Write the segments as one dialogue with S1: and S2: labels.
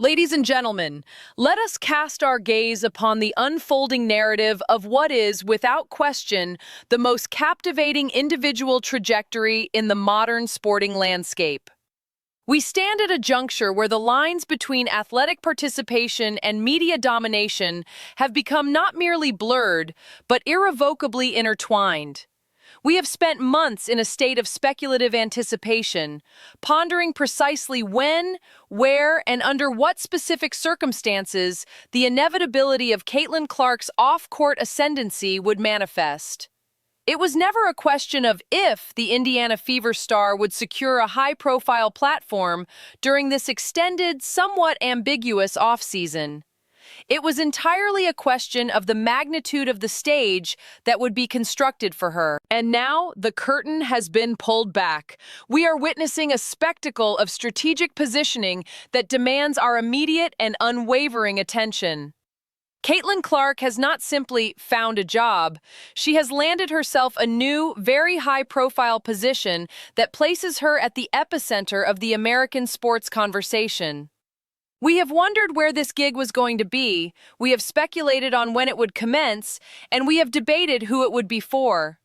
S1: Ladies and gentlemen, let us cast our gaze upon the unfolding narrative of what is, without question, the most captivating individual trajectory in the modern sporting landscape. We stand at a juncture where the lines between athletic participation and media domination have become not merely blurred, but irrevocably intertwined. We have spent months in a state of speculative anticipation, pondering precisely when, where, and under what specific circumstances the inevitability of Caitlin Clark's off-court ascendancy would manifest. It was never a question of if the Indiana Fever star would secure a high-profile platform during this extended, somewhat ambiguous offseason. It was entirely a question of the magnitude of the stage that would be constructed for her. And now the curtain has been pulled back. We are witnessing a spectacle of strategic positioning that demands our immediate and unwavering attention. Caitlin Clark has not simply found a job, she has landed herself a new, very high-profile position that places her at the epicenter of the American sports conversation. We have wondered where this gig was going to be, we have speculated on when it would commence, and we have debated who it would be for.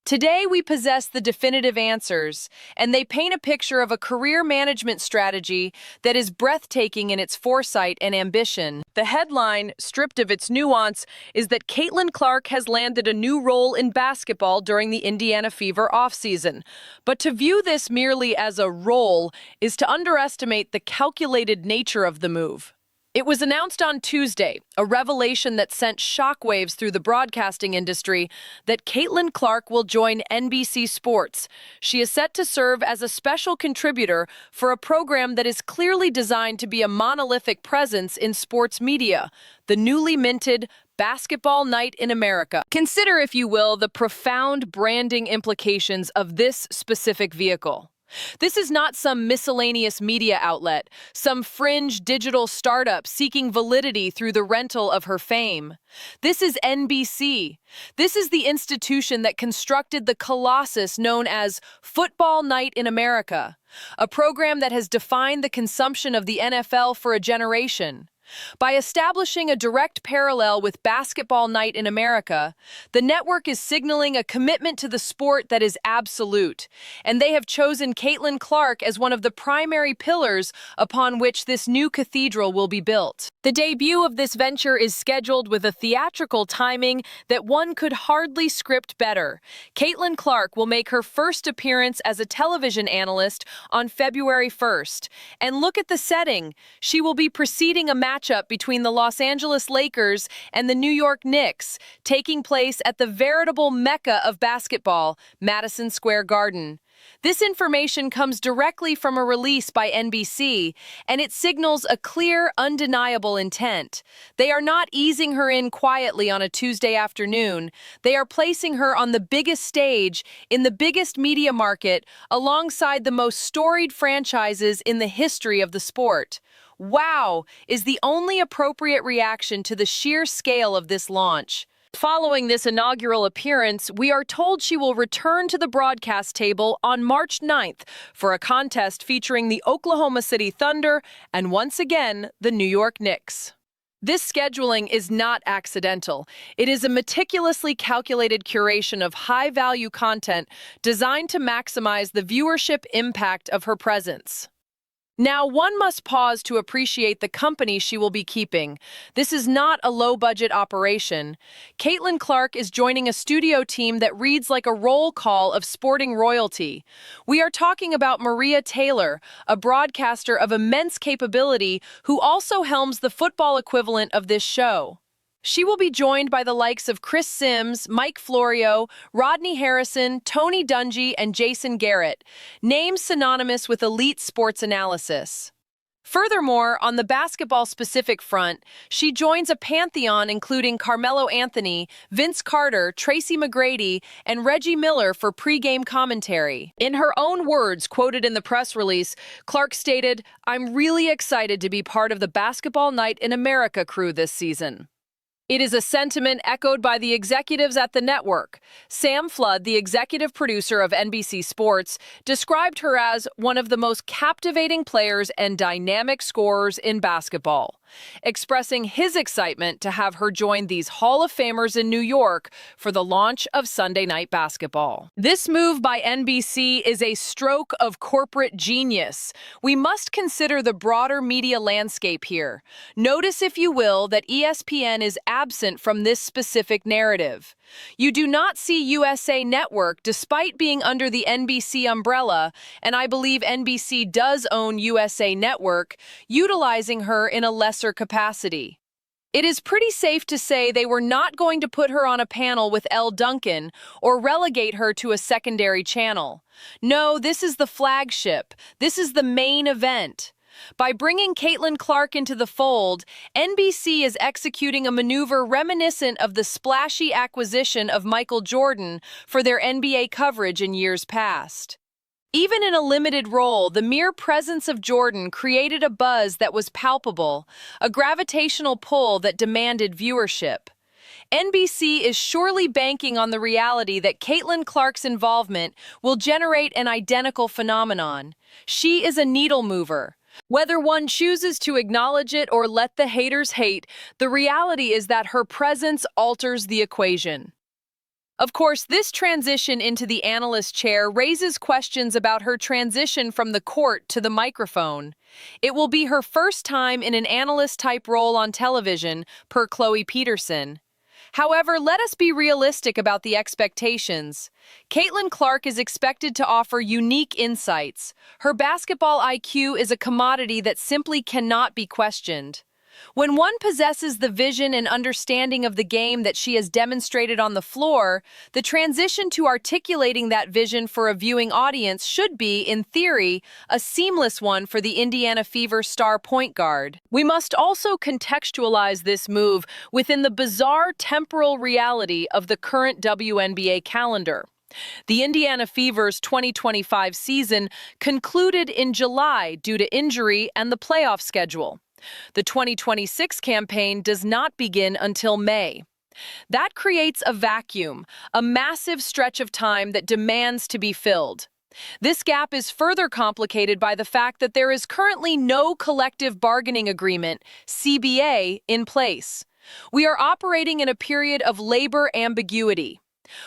S1: Today we possess the definitive answers, and they paint a picture of a career management strategy that is breathtaking in its foresight and ambition. The headline, stripped of its nuance, is that Caitlin Clark has landed a new role in basketball during the Indiana Fever offseason. But to view this merely as a role is to underestimate the calculated nature of the move. It was announced on Tuesday, a revelation that sent shockwaves through the broadcasting industry, that Caitlin Clark will join NBC Sports. She is set to serve as a special contributor for a program that is clearly designed to be a monolithic presence in sports media, the newly minted Basketball Night in America. Consider, if you will, the profound branding implications of this specific vehicle. This is not some miscellaneous media outlet, some fringe digital startup seeking validity through the rental of her fame. This is NBC. This is the institution that constructed the colossus known as Football Night in America, a program that has defined the consumption of the NFL for a generation. By establishing a direct parallel with Basketball Night in America, the network is signaling a commitment to the sport that is absolute, and they have chosen Caitlin Clark as one of the primary pillars upon which this new cathedral will be built. The debut of this venture is scheduled with a theatrical timing that one could hardly script better. Caitlin Clark will make her first appearance as a television analyst on February 1st. And look at the setting. She will be preceding a matchup between the Los Angeles Lakers and the New York Knicks, taking place at the veritable mecca of basketball, Madison Square Garden. This information comes directly from a release by NBC, and it signals a clear, undeniable intent. They are not easing her in quietly on a Tuesday afternoon. They are placing her on the biggest stage, in the biggest media market, alongside the most storied franchises in the history of the sport. Wow is the only appropriate reaction to the sheer scale of this launch. Following this inaugural appearance, we are told she will return to the broadcast table on March 9th for a contest featuring the Oklahoma City Thunder and, once again, the New York Knicks. This scheduling is not accidental. It is a meticulously calculated curation of high-value content designed to maximize the viewership impact of her presence. Now, one must pause to appreciate the company she will be keeping. This is not a low-budget operation. Caitlin Clark is joining a studio team that reads like a roll call of sporting royalty. We are talking about Maria Taylor, a broadcaster of immense capability who also helms the football equivalent of this show. She will be joined by the likes of Chris Sims, Mike Florio, Rodney Harrison, Tony Dungy, and Jason Garrett, names synonymous with elite sports analysis. Furthermore, on the basketball-specific front, she joins a pantheon including Carmelo Anthony, Vince Carter, Tracy McGrady, and Reggie Miller for pregame commentary. In her own words, quoted in the press release, Clark stated, "I'm really excited to be part of the Basketball Night in America crew this season." It is a sentiment echoed by the executives at the network. Sam Flood, the executive producer of NBC Sports, described her as one of the most captivating players and dynamic scorers in basketball, expressing his excitement to have her join these Hall of Famers in New York for the launch of Sunday Night Basketball. This move by NBC is a stroke of corporate genius. We must consider the broader media landscape here. Notice, if you will, that ESPN is absent from this specific narrative. You do not see USA Network despite being under the NBC umbrella, and I believe NBC does own USA Network, utilizing her in a lesser capacity. It is pretty safe to say they were not going to put her on a panel with Elle Duncan or relegate her to a secondary channel. No, this is the flagship. This is the main event. By bringing Caitlin Clark into the fold, NBC is executing a maneuver reminiscent of the splashy acquisition of Michael Jordan for their NBA coverage in years past. Even in a limited role, the mere presence of Jordan created a buzz that was palpable, a gravitational pull that demanded viewership. NBC is surely banking on the reality that Caitlin Clark's involvement will generate an identical phenomenon. She is a needle mover. Whether one chooses to acknowledge it or let the haters hate, the reality is that her presence alters the equation. Of course, this transition into the analyst chair raises questions about her transition from the court to the microphone. It will be her first time in an analyst-type role on television, per Chloe Peterson. However, let us be realistic about the expectations. Caitlin Clark is expected to offer unique insights. Her basketball IQ is a commodity that simply cannot be questioned. When one possesses the vision and understanding of the game that she has demonstrated on the floor, the transition to articulating that vision for a viewing audience should be, in theory, a seamless one for the Indiana Fever star point guard. We must also contextualize this move within the bizarre temporal reality of the current WNBA calendar. The Indiana Fever's 2025 season concluded in July due to injury and the playoff schedule. The 2026 campaign does not begin until May. That creates a vacuum, a massive stretch of time that demands to be filled. This gap is further complicated by the fact that there is currently no collective bargaining agreement, CBA, in place. We are operating in a period of labor ambiguity.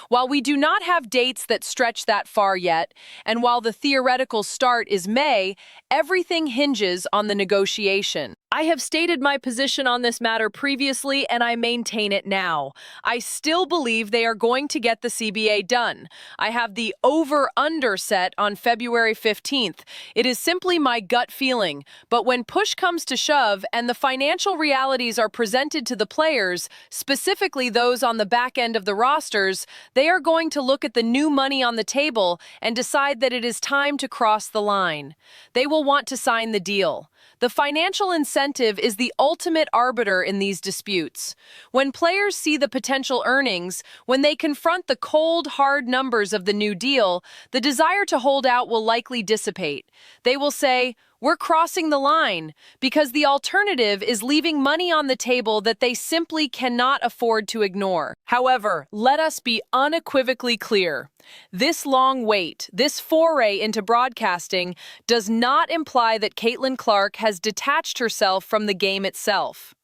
S1: While we do not have dates that stretch that far yet, and while the theoretical start is May, everything hinges on the negotiation. I have stated my position on this matter previously, and I maintain it now. I still believe they are going to get the CBA done. I have the over-under set on February 15th. It is simply my gut feeling, but when push comes to shove and the financial realities are presented to the players, specifically those on the back end of the rosters, they are going to look at the new money on the table and decide that it is time to cross the line. They will want to sign the deal. The financial incentive is the ultimate arbiter in these disputes. When players see the potential earnings, when they confront the cold, hard numbers of the new deal, the desire to hold out will likely dissipate. They will say, "We're crossing the line," because the alternative is leaving money on the table that they simply cannot afford to ignore. However, let us be unequivocally clear. This long wait, this foray into broadcasting, does not imply that Caitlin Clark has detached herself from the game itself.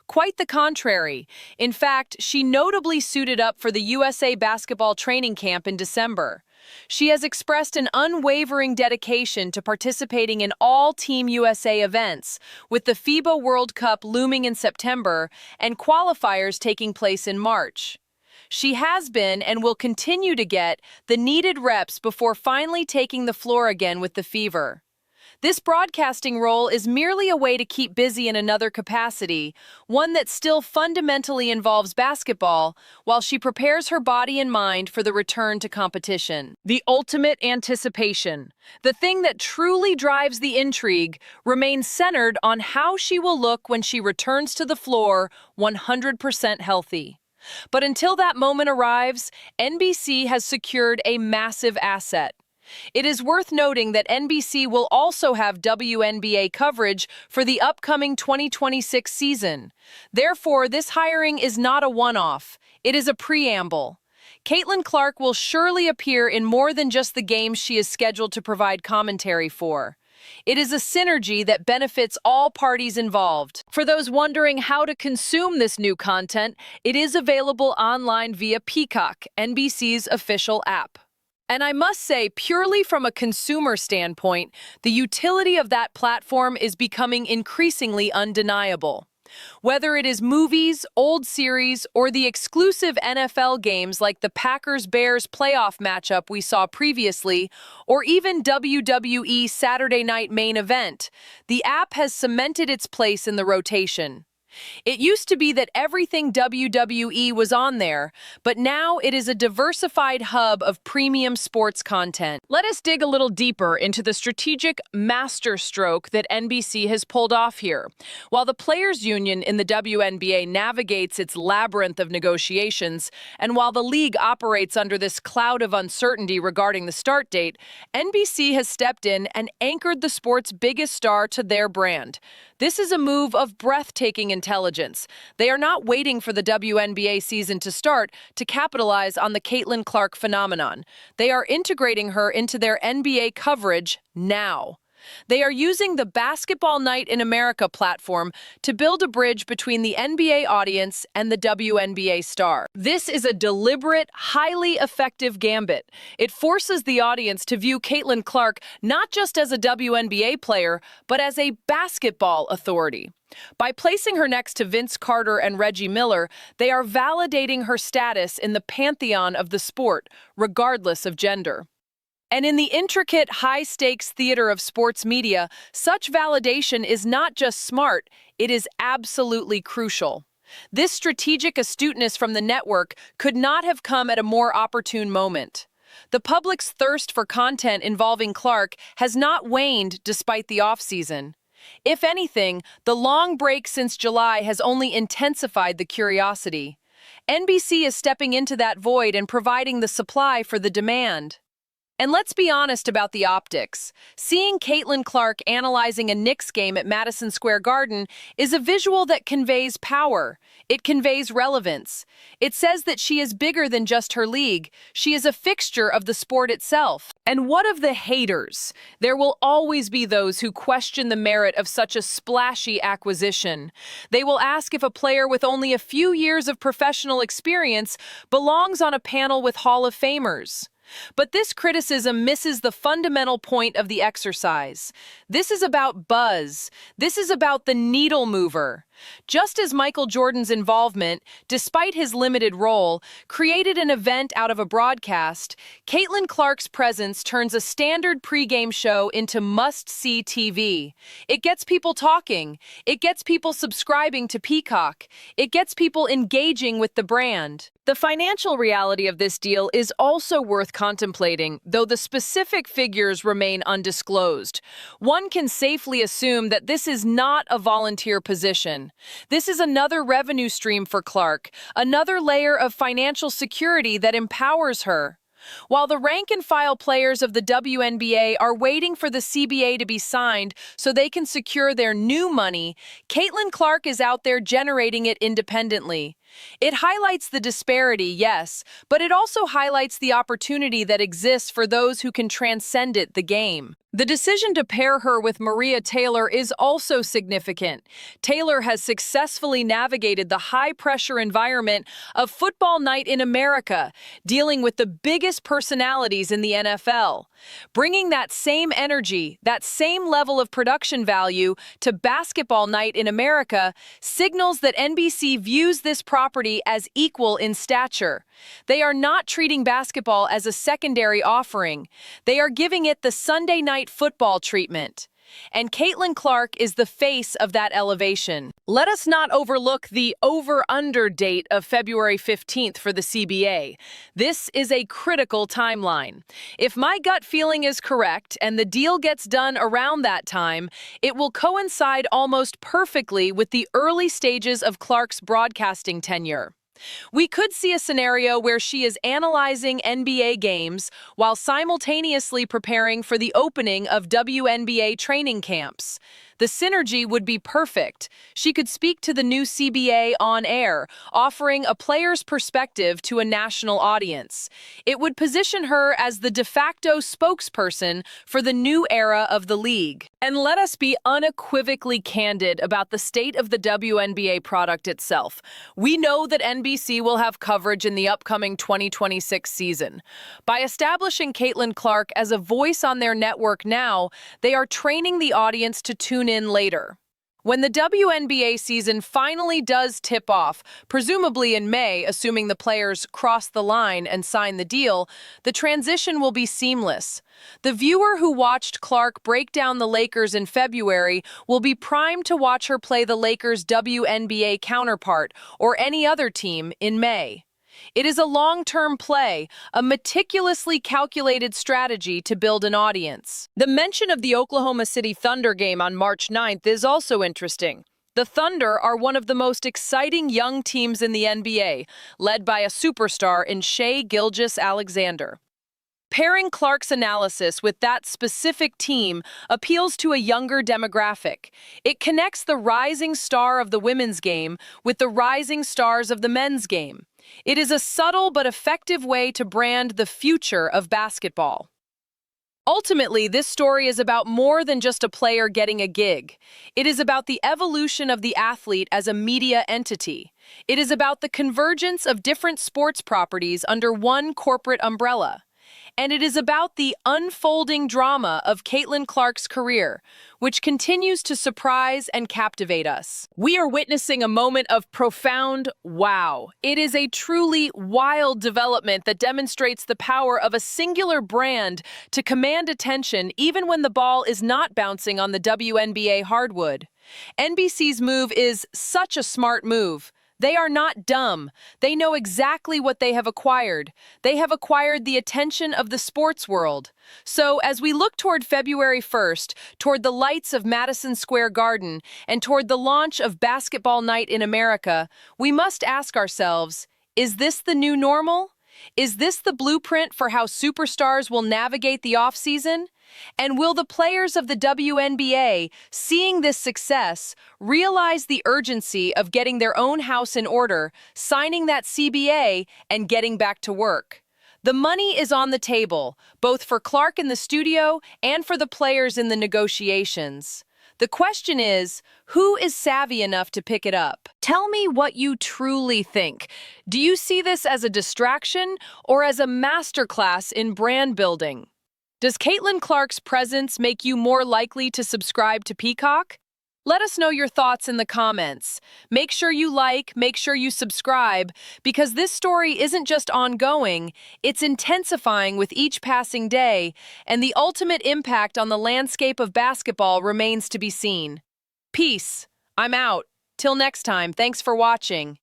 S1: Quite the contrary. In fact, she notably suited up for the USA basketball training camp in December. She has expressed an unwavering dedication to participating in all Team USA events, with the FIBA World Cup looming in September and qualifiers taking place in March. She has been and will continue to get the needed reps before finally taking the floor again with the Fever. This broadcasting role is merely a way to keep busy in another capacity, one that still fundamentally involves basketball, while she prepares her body and mind for the return to competition. The ultimate anticipation, the thing that truly drives the intrigue, remains centered on how she will look when she returns to the floor 100% healthy. But until that moment arrives, NBC has secured a massive asset. It is worth noting that NBC will also have WNBA coverage for the upcoming 2026 season. Therefore, this hiring is not a one-off. It is a preamble. Caitlin Clark will surely appear in more than just the games she is scheduled to provide commentary for. It is a synergy that benefits all parties involved. For those wondering how to consume this new content, it is available online via Peacock, NBC's official app. And I must say, purely from a consumer standpoint, the utility of that platform is becoming increasingly undeniable. Whether it is movies, old series, or the exclusive NFL games like the Packers-Bears playoff matchup we saw previously, or even WWE Saturday Night Main Event, the app has cemented its place in the rotation. It used to be that everything WWE was on there, but now it is a diversified hub of premium sports content. Let us dig a little deeper into the strategic masterstroke that NBC has pulled off here. While the Players' Union in the WNBA navigates its labyrinth of negotiations, and while the league operates under this cloud of uncertainty regarding the start date, NBC has stepped in and anchored the sport's biggest star to their brand. This is a move of breathtaking intelligence. They are not waiting for the WNBA season to start to capitalize on the Caitlin Clark phenomenon. They are integrating her into their NBA coverage now. They are using the Basketball Night in America platform to build a bridge between the NBA audience and the WNBA star. This is a deliberate, highly effective gambit. It forces the audience to view Caitlin Clark not just as a WNBA player, but as a basketball authority. By placing her next to Vince Carter and Reggie Miller, they are validating her status in the pantheon of the sport, regardless of gender. And in the intricate, high-stakes theater of sports media, such validation is not just smart, it is absolutely crucial. This strategic astuteness from the network could not have come at a more opportune moment. The public's thirst for content involving Clark has not waned despite the off-season. If anything, the long break since July has only intensified the curiosity. NBC is stepping into that void and providing the supply for the demand. And let's be honest about the optics. Seeing Caitlin Clark analyzing a Knicks game at Madison Square Garden is a visual that conveys power. It conveys relevance. It says that she is bigger than just her league. She is a fixture of the sport itself. And what of the haters? There will always be those who question the merit of such a splashy acquisition. They will ask if a player with only a few years of professional experience belongs on a panel with Hall of Famers. But this criticism misses the fundamental point of the exercise. This is about buzz. This is about the needle mover. Just as Michael Jordan's involvement, despite his limited role, created an event out of a broadcast, Caitlin Clark's presence turns a standard pregame show into must-see TV. It gets people talking. It gets people subscribing to Peacock. It gets people engaging with the brand. The financial reality of this deal is also worth contemplating, though the specific figures remain undisclosed. One can safely assume that this is not a volunteer position. This is another revenue stream for Clark, another layer of financial security that empowers her. While the rank-and-file players of the WNBA are waiting for the CBA to be signed so they can secure their new money, Caitlin Clark is out there generating it independently. It highlights the disparity, yes, but it also highlights the opportunity that exists for those who can transcend it, the game. The decision to pair her with Maria Taylor is also significant. Taylor has successfully navigated the high-pressure environment of Football Night in America, dealing with the biggest personalities in the NFL. Bringing that same energy, that same level of production value to Basketball Night in America signals that NBC views this property as equal in stature. They are not treating basketball as a secondary offering. They are giving it the Sunday night football treatment. And Caitlin Clark is the face of that elevation. Let us not overlook the over-under date of February 15th for the CBA. This is a critical timeline. If my gut feeling is correct and the deal gets done around that time, it will coincide almost perfectly with the early stages of Clark's broadcasting tenure. We could see a scenario where she is analyzing NBA games while simultaneously preparing for the opening of WNBA training camps. The synergy would be perfect. She could speak to the new CBA on air, offering a player's perspective to a national audience. It would position her as the de facto spokesperson for the new era of the league. And let us be unequivocally candid about the state of the WNBA product itself. We know that NBC will have coverage in the upcoming 2026 season. By establishing Caitlin Clark as a voice on their network now, they are training the audience to tune in later. When the WNBA season finally does tip off, presumably in May, assuming the players cross the line and sign the deal, the transition will be seamless. The viewer who watched Clark break down the Lakers in February will be primed to watch her play the Lakers' WNBA counterpart or any other team in May. It is a long-term play, a meticulously calculated strategy to build an audience. The mention of the Oklahoma City Thunder game on March 9th is also interesting. The Thunder are one of the most exciting young teams in the NBA, led by a superstar in Shai Gilgeous-Alexander. Pairing Clark's analysis with that specific team appeals to a younger demographic. It connects the rising star of the women's game with the rising stars of the men's game. It is a subtle but effective way to brand the future of basketball. Ultimately, this story is about more than just a player getting a gig. It is about the evolution of the athlete as a media entity. It is about the convergence of different sports properties under one corporate umbrella. And it is about the unfolding drama of Caitlin Clark's career, which continues to surprise and captivate us. We are witnessing a moment of profound wow. It is a truly wild development that demonstrates the power of a singular brand to command attention even when the ball is not bouncing on the WNBA hardwood. NBC's move is such a smart move. They are not dumb. They know exactly what they have acquired. They have acquired the attention of the sports world. So, as we look toward February 1st, toward the lights of Madison Square Garden, and toward the launch of Basketball Night in America, we must ask ourselves, is this the new normal? Is this the blueprint for how superstars will navigate the offseason? And will the players of the WNBA, seeing this success, realize the urgency of getting their own house in order, signing that CBA, and getting back to work? The money is on the table, both for Clark in the studio and for the players in the negotiations. The question is, who is savvy enough to pick it up? Tell me what you truly think. Do you see this as a distraction or as a masterclass in brand building? Does Caitlin Clark's presence make you more likely to subscribe to Peacock? Let us know your thoughts in the comments. Make sure you like, make sure you subscribe, because this story isn't just ongoing, it's intensifying with each passing day, and the ultimate impact on the landscape of basketball remains to be seen. Peace. I'm out. Till next time, thanks for watching.